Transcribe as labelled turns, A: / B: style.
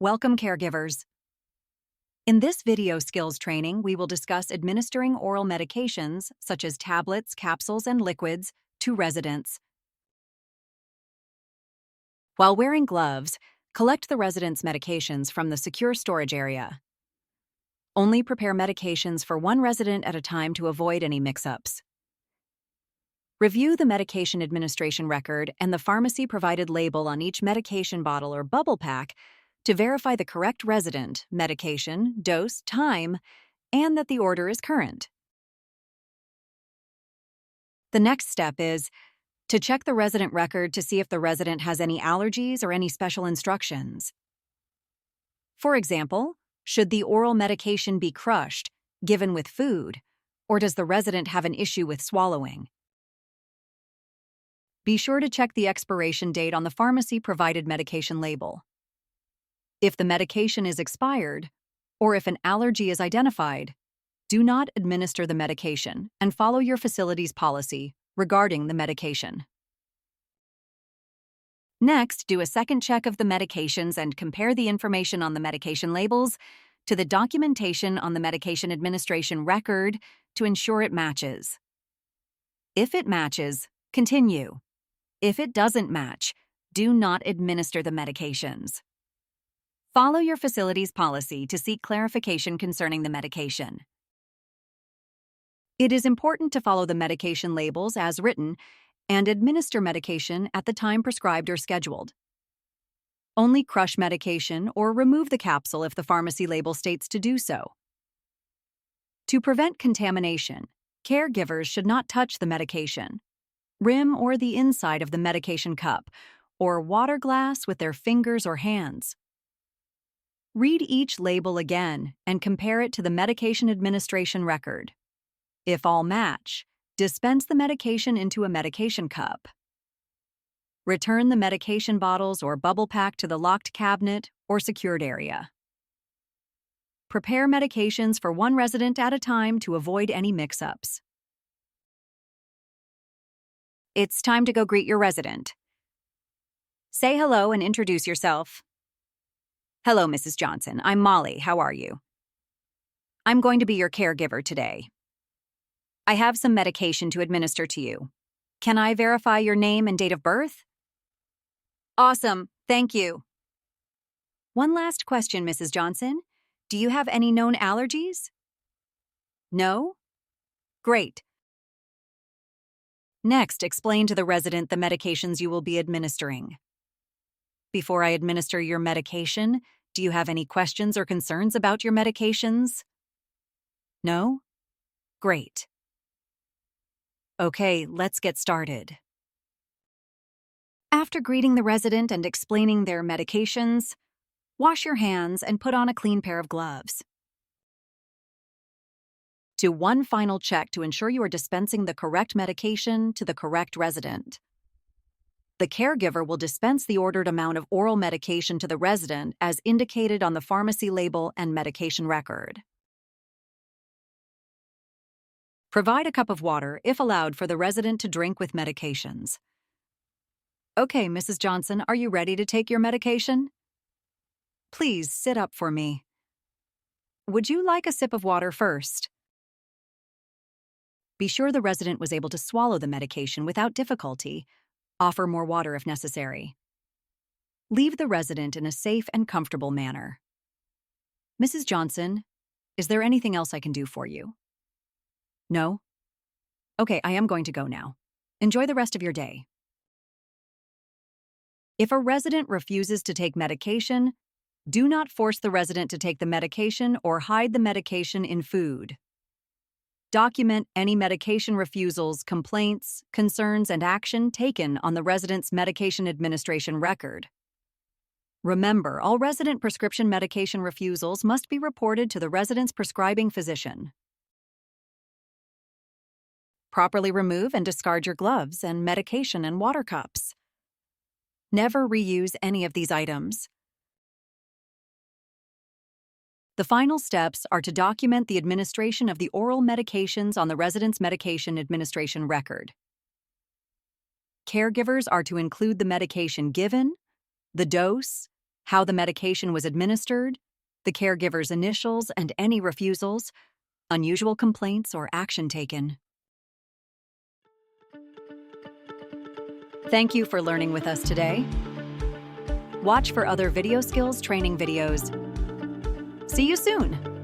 A: Welcome, caregivers. In this video skills training, we will discuss administering oral medications, such as tablets, capsules, and liquids, to residents. While wearing gloves, collect the resident's medications from the secure storage area. Only prepare medications for one resident at a time to avoid any mix-ups. Review the medication administration record and the pharmacy-provided label on each medication bottle or bubble pack to verify the correct resident, medication, dose, time, and that the order is current. The next step is to check the resident record to see if the resident has any allergies or any special instructions. For example, should the oral medication be crushed, given with food, or does the resident have an issue with swallowing? Be sure to check the expiration date on the pharmacy-provided medication label. If the medication is expired, or if an allergy is identified, do not administer the medication and follow your facility's policy regarding the medication. Next, do a second check of the medications and compare the information on the medication labels to the documentation on the medication administration record to ensure it matches. If it matches, continue. If it doesn't match, do not administer the medications. Follow your facility's policy to seek clarification concerning the medication. It is important to follow the medication labels as written and administer medication at the time prescribed or scheduled. Only crush medication or remove the capsule if the pharmacy label states to do so. To prevent contamination, caregivers should not touch the medication, rim or the inside of the medication cup, or water glass with their fingers or hands. Read each label again and compare it to the medication administration record. If all match, dispense the medication into a medication cup. Return the medication bottles or bubble pack to the locked cabinet or secured area. Prepare medications for one resident at a time to avoid any mix-ups. It's time to go greet your resident. Say hello and introduce yourself. Hello, Mrs. Johnson. I'm Molly. How are you? I'm going to be your caregiver today. I have some medication to administer to you. Can I verify your name and date of birth? Awesome. Thank you. One last question, Mrs. Johnson. Do you have any known allergies? No? Great. Next, explain to the resident the medications you will be administering. Before I administer your medication, do you have any questions or concerns about your medications? No? Great. Okay, let's get started. After greeting the resident and explaining their medications, wash your hands and put on a clean pair of gloves. Do one final check to ensure you are dispensing the correct medication to the correct resident. The caregiver will dispense the ordered amount of oral medication to the resident as indicated on the pharmacy label and medication record. Provide a cup of water, if allowed, for the resident to drink with medications. Okay, Mrs. Johnson, are you ready to take your medication? Please sit up for me. Would you like a sip of water first? Be sure the resident was able to swallow the medication without difficulty. Offer more water if necessary. Leave the resident in a safe and comfortable manner. Mrs. Johnson, is there anything else I can do for you? No? Okay, I am going to go now. Enjoy the rest of your day. If a resident refuses to take medication, do not force the resident to take the medication or hide the medication in food. Document any medication refusals, complaints, concerns, and action taken on the resident's medication administration record. Remember, all resident prescription medication refusals must be reported to the resident's prescribing physician. Properly remove and discard your gloves and medication and water cups. Never reuse any of these items. The final steps are to document the administration of the oral medications on the resident's medication administration record. Caregivers are to include the medication given, the dose, how the medication was administered, the caregiver's initials and any refusals, unusual complaints, or action taken. Thank you for learning with us today. Watch for other video skills training videos. See you soon!